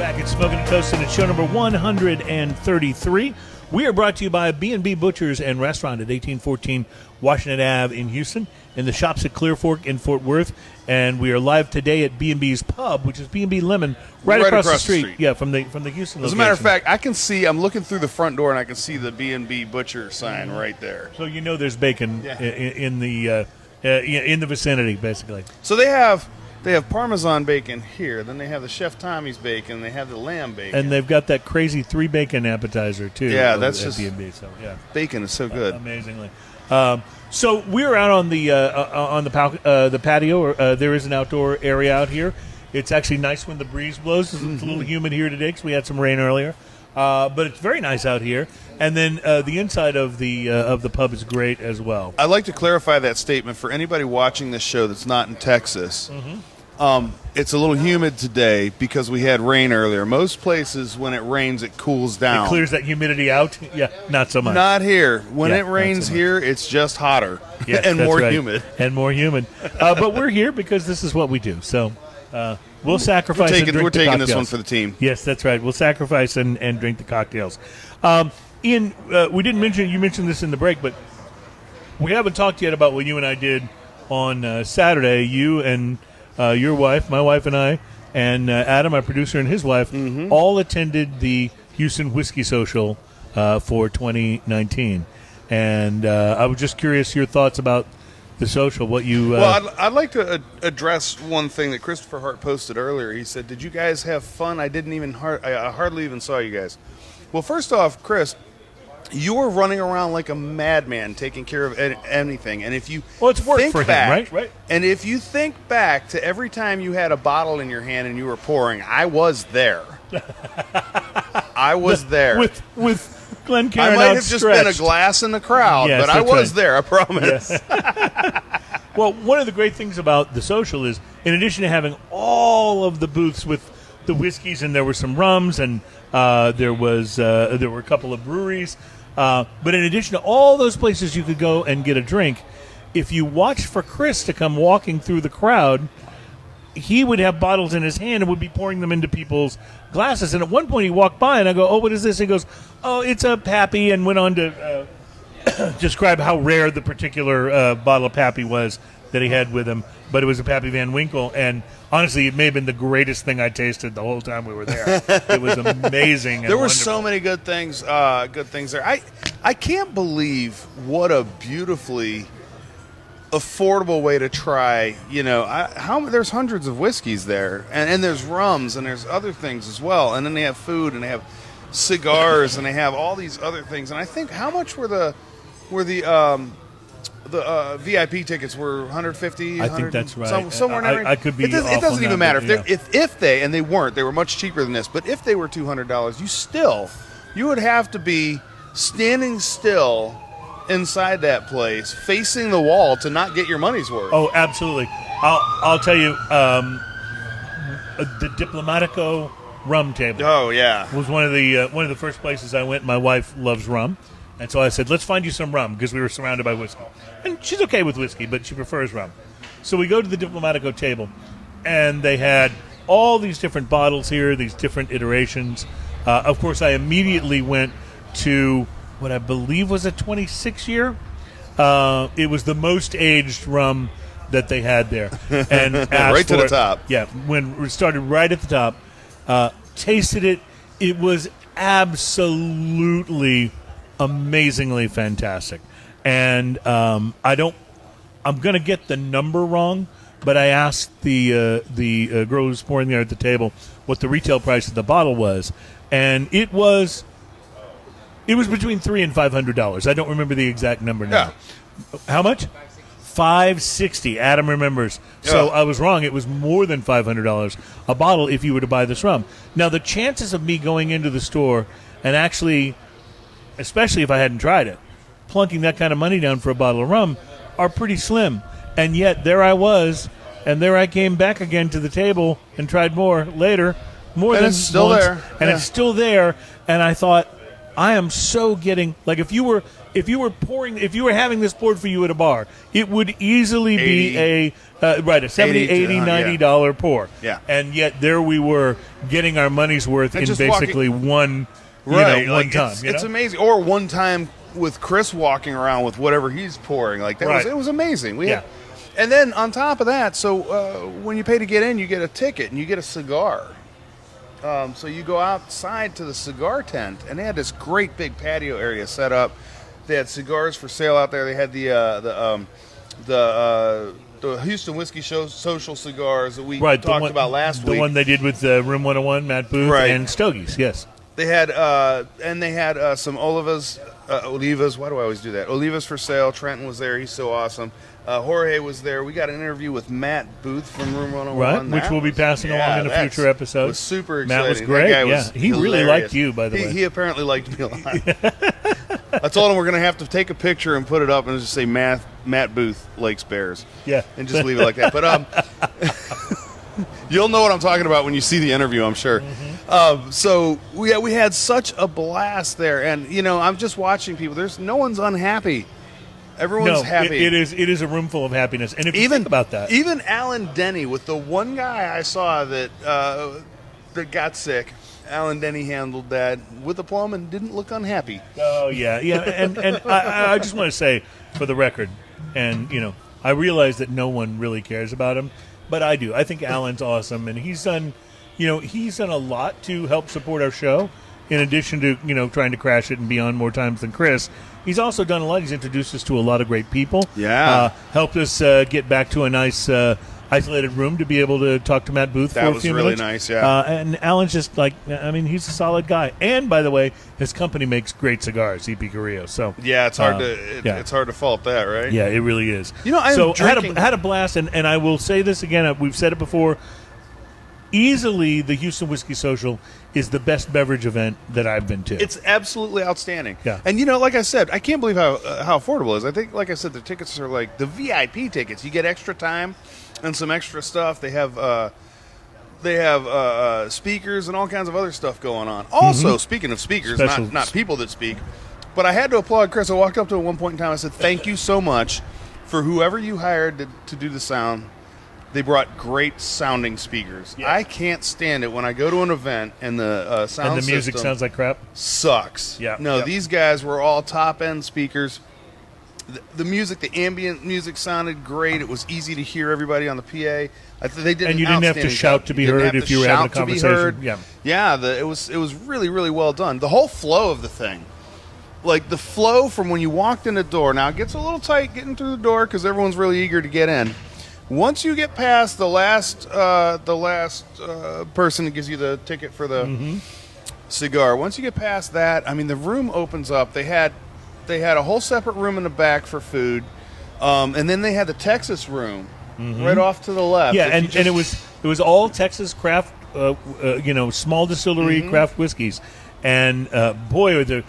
back at Smoking and Toasting. It's show number 133. We are brought to you by B&B Butchers and Restaurant at 1814 Washington Ave in Houston, and the shops at Clear Fork in Fort Worth. And we are live today at B&B's Pub, which is B&B Lemon, right across the street. Yeah, from the Houston location. As a matter of fact, I'm looking through the front door, and I can see the B&B Butcher sign right there. So you know there's bacon in the vicinity, basically. So they have Parmesan bacon here. Then they have the Chef Tommy's bacon. They have the lamb bacon. And they've got that crazy 3-bacon appetizer, too. Yeah, that's at just B&B. So, yeah. Bacon is so good. Amazingly. So we're out on the patio. There is an outdoor area out here. It's actually nice when the breeze blows. It's a little humid here today because we had some rain earlier. But it's very nice out here. And then the inside of the pub is great as well. I'd like to clarify that statement for anybody watching this show that's not in Texas. It's a little humid today because we had rain earlier. Most places, when it rains, it cools down. It clears that humidity out? Yeah, not so much. Not here. When it rains here, it's just hotter and more humid. And more humid. But we're here because this is what we do. So we'll sacrifice and drink the cocktails. We're taking this one for the team. Yes, that's right. We'll sacrifice and drink the cocktails. Ian, you mentioned this in the break, but we haven't talked yet about what you and I did on Saturday. You and your wife, my wife and I, and Adam, our producer, and his wife, all attended the Houston Whiskey Social for 2019. And I was just curious your thoughts about the social, what you... Well, I'd like to address one thing that Christopher Hart posted earlier. He said, did you guys have fun? I hardly even saw you guys. Well, first off, Chris... You were running around like a madman taking care of anything. And if you it's work for him, right? And if you think back to every time you had a bottle in your hand and you were pouring, I was there. I was there. With Glenn Cairn I might have just been a glass in the crowd, but I was there, I promise. Yeah. Well, one of the great things about the social is, in addition to having all of the booths with the whiskeys, and there were some rums, and there were a couple of breweries. But in addition to all those places you could go and get a drink, if you watched for Chris to come walking through the crowd, he would have bottles in his hand and would be pouring them into people's glasses. And at one point he walked by, and I go, "Oh, what is this?" He goes, "Oh, it's a Pappy," and went on to describe how rare the particular bottle of Pappy was that he had with him. But it was a Pappy Van Winkle, and honestly, it may have been the greatest thing I tasted the whole time we were there. It was amazing. There were so many good things there. I can't believe what a beautifully affordable way to try. There's hundreds of whiskeys there, and there's rums, and there's other things as well. And then they have food, and they have cigars, and they have all these other things. And I think how much were the VIP tickets were $150. I think that's right. Somewhere in there. I could be. It doesn't even matter if they weren't. They were much cheaper than this. But if they were $200, you would have to be standing still inside that place, facing the wall, to not get your money's worth. Oh, absolutely. I'll tell you, the Diplomatico rum table. Oh yeah, was one of the first places I went. My wife loves rum. And so I said, let's find you some rum, because we were surrounded by whiskey. And she's okay with whiskey, but she prefers rum. So we go to the Diplomatico table, and they had all these different bottles here, these different iterations. Of course, I immediately went to what I believe was a 26-year. It was the most aged rum that they had there. And asked right to the top. Yeah, when we started right at the top, tasted it. It was absolutely amazingly fantastic. And I'm going to get the number wrong, but I asked the girl who's pouring there at the table what the retail price of the bottle was, and it was between $300 and $500. I don't remember the exact number now. Yeah. How much? $560. Adam remembers. So I was wrong. It was more than $500 a bottle if you were to buy this rum. Now, the chances of me going into the store and actually, especially if I hadn't tried it, plunking that kind of money down for a bottle of rum are pretty slim. And yet there I was, and there I came back again to the table and tried more later, than it's still once, there. And it's still there. And I thought, I am so getting, like, if you were if you were having this poured for you at a bar, it would easily be a $70, $80, $90 pour. Yeah. And yet there we were getting our money's worth in basically one time. It's amazing. Or one time with Chris walking around with whatever he's pouring. Like that it was amazing. And then on top of that, so when you pay to get in, you get a ticket and you get a cigar. So you go outside to the cigar tent, and they had this great big patio area set up. They had cigars for sale out there. They had the Houston Whiskey Show social cigars that we talked about last week. The one they did with Room 101, Matt Booth, and Stogies, yes. They had some Olivas. Why do I always do that? Olivas for sale. Trenton was there. He's so awesome. Jorge was there. We got an interview with Matt Booth from Room 101. Right, which we'll be passing along in a future episode. It was super exciting. Matt was great. That guy was he really liked you, by the way. He apparently liked me a lot. I told him we're going to have to take a picture and put it up and just say Matt Booth likes bears. Yeah. And just leave it like that. But you'll know what I'm talking about when you see the interview, I'm sure. Mm-hmm. So we had such a blast there. And, I'm just watching people. No one's unhappy. Everyone's happy. It is a room full of happiness. And if you think about that. Even Alan Denny, with the one guy I saw that got sick, Alan Denny handled that with aplomb and didn't look unhappy. Oh, yeah. And I just want to say, for the record, and, I realize that no one really cares about him, but I do. I think Alan's awesome, and he's done a lot to help support our show, in addition to, trying to crash it and be on more times than Chris. He's also done a lot. He's introduced us to a lot of great people. Yeah. Helped us get back to a nice isolated room to be able to talk to Matt Booth for a few minutes. That was really nice, yeah. And Alan's just he's a solid guy. And, by the way, his company makes great cigars, EP Carrillo. So yeah, it's hard it's hard to fault that, right? Yeah, it really is. I had a blast, and I will say this again. We've said it before. Easily, the Houston Whiskey Social is the best beverage event that I've been to. It's absolutely outstanding. Yeah. And, like I said, I can't believe how affordable it is. I think, like I said, the tickets are like the VIP tickets. You get extra time and some extra stuff. They have speakers and all kinds of other stuff going on. Also, speaking of speakers, not people that speak, but I had to applaud Chris. I walked up to him at one point in time. I said, thank you so much for whoever you hired to do the sound. They brought great sounding speakers. Yeah. I can't stand it when I go to an event and the sound and the music sounds like crap. Sucks. Yeah. No, these guys were all top end speakers. The music, the ambient music, sounded great. It was easy to hear everybody on the PA. They did, and you didn't have to shout to be heard if you were having a conversation. Yeah. It was really, really well done. The whole flow of the thing. Like the flow from when you walked in the door. Now it gets a little tight getting through the door because everyone's really eager to get in. Once you get past the last person that gives you the ticket for the cigar, once you get past that, the room opens up. They had a whole separate room in the back for food, and then they had the Texas room right off to the left. Yeah, and it was all Texas craft, small distillery craft whiskeys, and boy,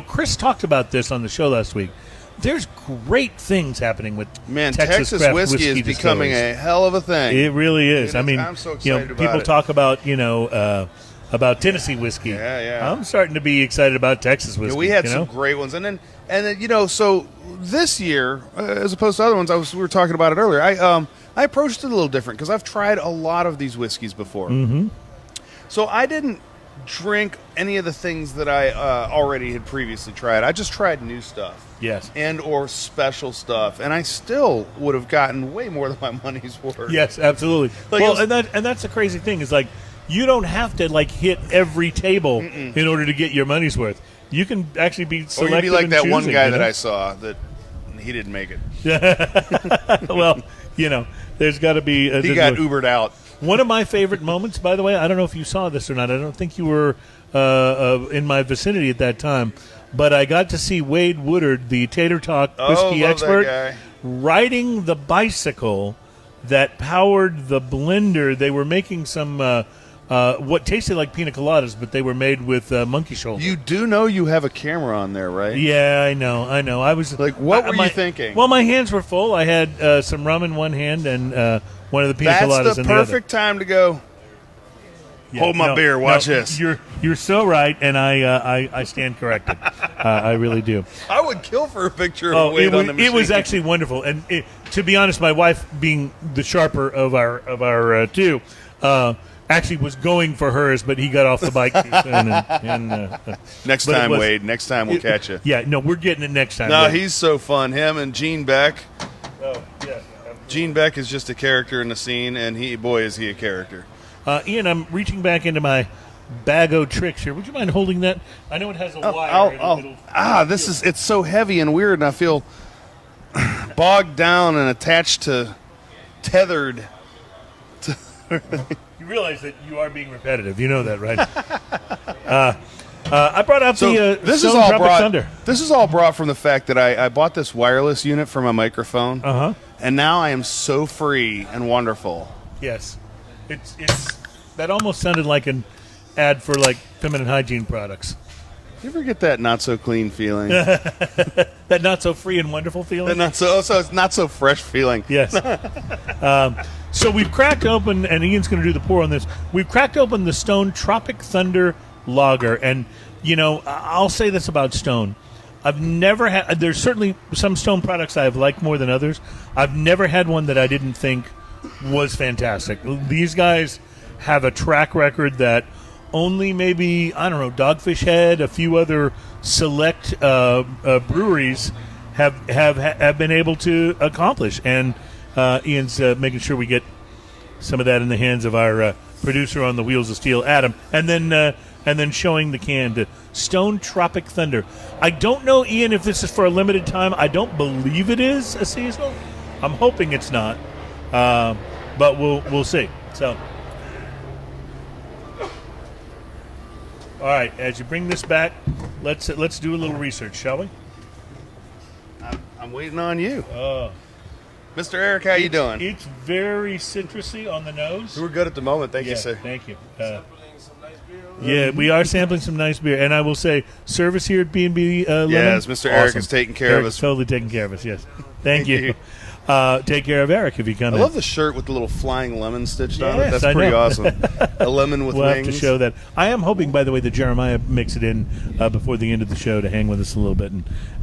Chris talked about this on the show last week. There's great things happening with Texas craft whiskey is becoming a hell of a thing. It really is. I'm so excited about people it. Talk about Tennessee whiskey. Yeah. I'm starting to be excited about Texas whiskey. Yeah, we had some great ones, and then so this year, as opposed to other ones, we were talking about it earlier. I approached it a little different because I've tried a lot of these whiskeys before. So I didn't drink any of the things that I already had previously tried. I just tried new stuff. Yes. And or special stuff. And I still would have gotten way more than my money's worth. Yes, absolutely. And that's the crazy thing is you don't have to hit every table in order to get your money's worth. You can actually be selective. Or you'd be like that choosing, one guy that I saw that he didn't make it. Well, there's got to be he got Ubered out. One of my favorite moments, by the way, I don't know if you saw this or not. I don't think you were in my vicinity at that time, but I got to see Wade Woodard, the Tater Talk whiskey expert, riding the bicycle that powered the blender. They were making some what tasted like pina coladas, but they were made with monkey shoulder. You do know you have a camera on there, right? Yeah, I know. I was like, what were you thinking? Well, my hands were full. I had some rum in one hand and one of the pina coladas in the other. That's the perfect time to go. Hold my beer. Watch this. You're so right, and I stand corrected. I really do. I would kill for a picture of Wade on the machine. It was actually wonderful, and to be honest, my wife, being the sharper of our two, actually was going for hers, but he got off the bike too soon. Next time, Wade. Next time we'll catch you. Yeah, no, we're getting it next time. No, Wade. he's so fun. Him and Gene Beck. Oh, yeah. Gene Beck is just a character in the scene, and is he a character. Ian, I'm reaching back into my bag of tricks here. Would you mind holding that? I know it has a wire. It's so heavy and weird, and I feel bogged down and tethered. You realize that you are being repetitive. You know that, right? I brought out the Tropic Thunder. This is all brought from the fact that I bought this wireless unit for my microphone, and now I am so free and wonderful. Yes. It's that almost sounded like an ad for like feminine hygiene products. You ever get that not so clean feeling? That not so free and wonderful feeling? So it's not so fresh feeling. Yes. So we've cracked open, and Ian's going to do the pour on this. We've cracked open the Stone Tropic Thunder Lager, and I'll say this about Stone. I've never had. There's certainly some Stone products I've liked more than others. I've never had one that I didn't think was fantastic. These guys have a track record that only maybe, I don't know, Dogfish Head, a few other select breweries have been able to accomplish. And Ian's making sure we get some of that in the hands of our producer on the Wheels of Steel, Adam, and then showing the can to Stone Tropic Thunder. I don't know, Ian, if this is for a limited time. I don't believe it is a seasonal. I'm hoping it's not. But we'll see. So, all right. As you bring this back, let's do a little research, shall we? I'm waiting on you, Mr. Eric. How you doing? It's very citrusy on the nose. We're good at the moment. Thank you, sir. Thank you. Yeah, we are sampling some nice beer, and I will say, service here at B&B Lemon. Yes, Mr. Eric is taking care of us. Totally taking care of us. Yes, thank you. Take care of Eric if you come in. I love the shirt with the little flying lemon stitched on it. Yes, That's pretty awesome. A lemon with we'll wings. Have to show that. I am hoping, by the way, that Jeremiah makes it in before the end of the show to hang with us a little bit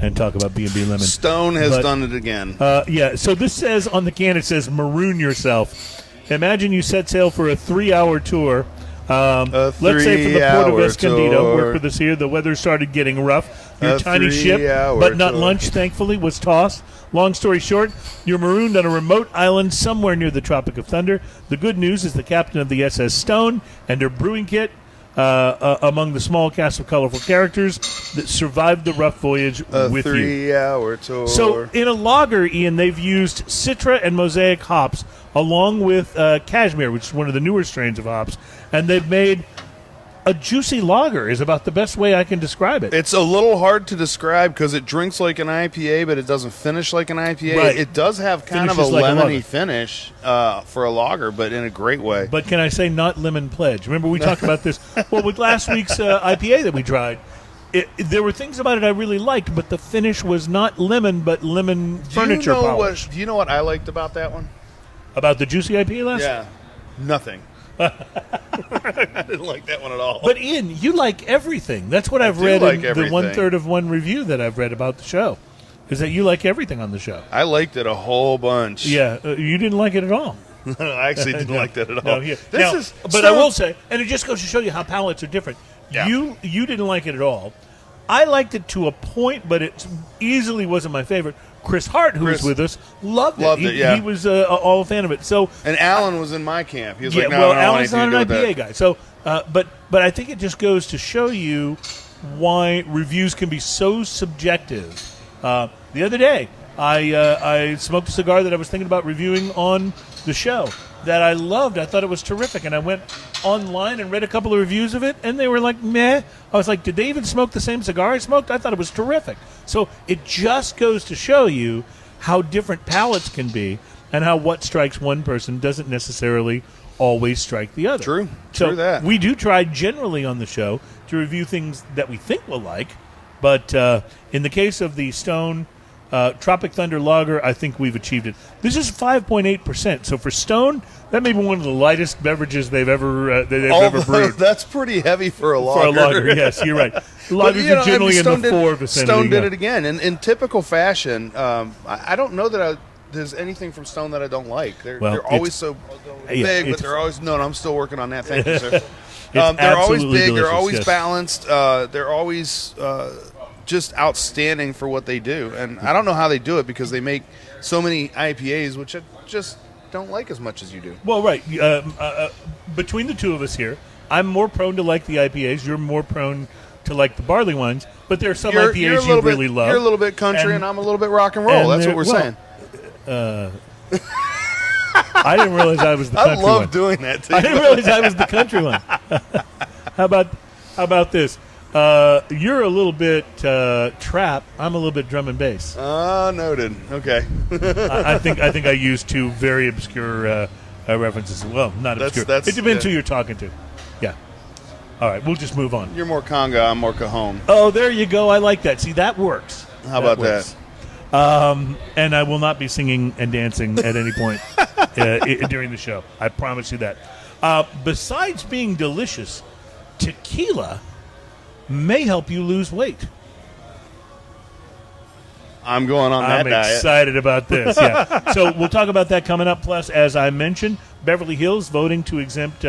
and talk about B&B Lemon. Stone has done it again. Yeah, so this says on the can, it says, maroon yourself. Imagine you set sail for a 3-hour tour. Let's say from the port of Escondido, work with us here. The weather started getting rough. Your tiny ship, but not lunch, thankfully, was tossed. Long story short, you're marooned on a remote island somewhere near the Tropic of Thunder. The good news is the captain of the SS Stone and her brewing kit, among the small cast of colorful characters that survived the rough voyage with you. A 3-hour tour. So in a lager, Ian, they've used Citra and Mosaic hops along with Cashmere, which is one of the newer strains of hops, and they've made a juicy lager is about the best way I can describe it. It's a little hard to describe because it drinks like an IPA, but it doesn't finish like an IPA. Right. It does have kind of a lemony finish for a lager, but in a great way. But can I say not lemon pledge? Remember we talked about this? Well, with last week's IPA that we tried, there were things about it I really liked, but the finish was not lemon, but lemon furniture polish. Do you know what I liked about that one? About the juicy IPA last? Yeah, nothing. I didn't like that one at all. But Ian, you like everything. That's what I've read in the 1/3 of one review that I've read about the show, is that you like everything on the show. I liked it a whole bunch. Yeah, you didn't like it at all. I actually didn't like that at No, all. but I will say, and it just goes to show you how palates are different. Yeah. You didn't like it at all. I liked it to a point, but it easily wasn't my favorite. Chris Hart, who was with us, loved it. Yeah. He was all a fan of it. So, and Alan was in my camp. He was like, "No, well, I don't Alan's want not anything an to do with IPA guy." So, but I think it just goes to show you why reviews can be so subjective. The other day, I smoked a cigar that I was thinking about reviewing on the show that I loved. I thought it was terrific, and I went online and read a couple of reviews of it, and they were like, meh. I was like, did they even smoke the same cigar I smoked? I thought it was terrific. So it just goes to show you how different palates can be and how what strikes one person doesn't necessarily always strike the other. True that. We do try generally on the show to review things that we think we'll like, but in the case of the Stone Tropic Thunder Lager, I think we've achieved it. This is 5.8%. So for Stone, that may be one of the lightest beverages they've ever brewed. That's pretty heavy for a lager. For a lager, yes, you're right. Lagers are generally in the 4 vicinity. Stone did it again. In typical fashion, I don't know that there's anything from Stone that I don't like. They're always so big, but they're always – no, I'm still working on that. Thank you, sir. They're always big. Delicious, they're always yes. balanced. They're always just outstanding for what they do. And I don't know how they do it because they make so many IPAs, which I just don't like as much as you do. Well, right. Between the two of us here, I'm more prone to like the IPAs. You're more prone to like the barley wines. But there are some IPAs you really love. You're a little bit country, and I'm a little bit rock and roll. That's what we're saying. I didn't realize I was the country one. I love doing that, too. I didn't realize I was the country one. How about this? You're a little bit trap. I'm a little bit drum and bass. Noted. Okay. I think I used 2 very obscure references. Well, not obscure. It depends who you're talking to. Yeah. All right, we'll just move on. You're more conga. I'm more cajon. Oh, there you go. I like that. See, that works. How about that? And I will not be singing and dancing at any point during the show. I promise you that. Besides being delicious, tequila may help you lose weight. I'm going on that diet. I'm excited about this. Yeah. So we'll talk about that coming up. Plus, as I mentioned, Beverly Hills voting to exempt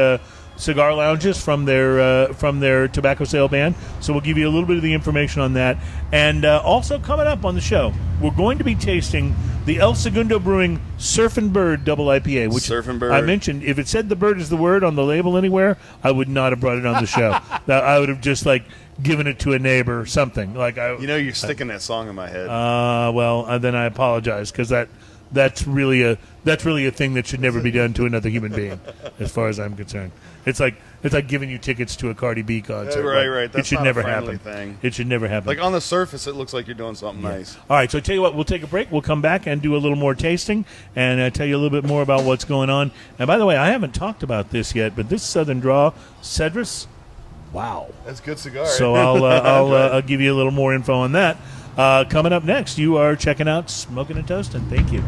cigar lounges from their tobacco sale ban. So we'll give you a little bit of the information on that. And also coming up on the show, we're going to be tasting the El Segundo Brewing Surfin' Bird Double IPA, which Surfin' Bird. I mentioned. If it said the bird is the word on the label anywhere, I would not have brought it on the show. I would have just given it to a neighbor or something. You're sticking that song in my head. Then I apologize because that's really a thing that should never be done to another human being, as far as I'm concerned. It's like giving you tickets to a Cardi B concert. Right. That's it should not never a friendly happen. thing. It should never happen. On the surface, it looks like you're doing something nice. All right, so I tell you what, we'll take a break. We'll come back and do a little more tasting and tell you a little bit more about what's going on. And by the way, I haven't talked about this yet, but this Southern Draw, Cedrus, wow. That's a good cigar. So I'll give you a little more info on that. Coming up next, you are checking out Smoking and Toasting. Thank you.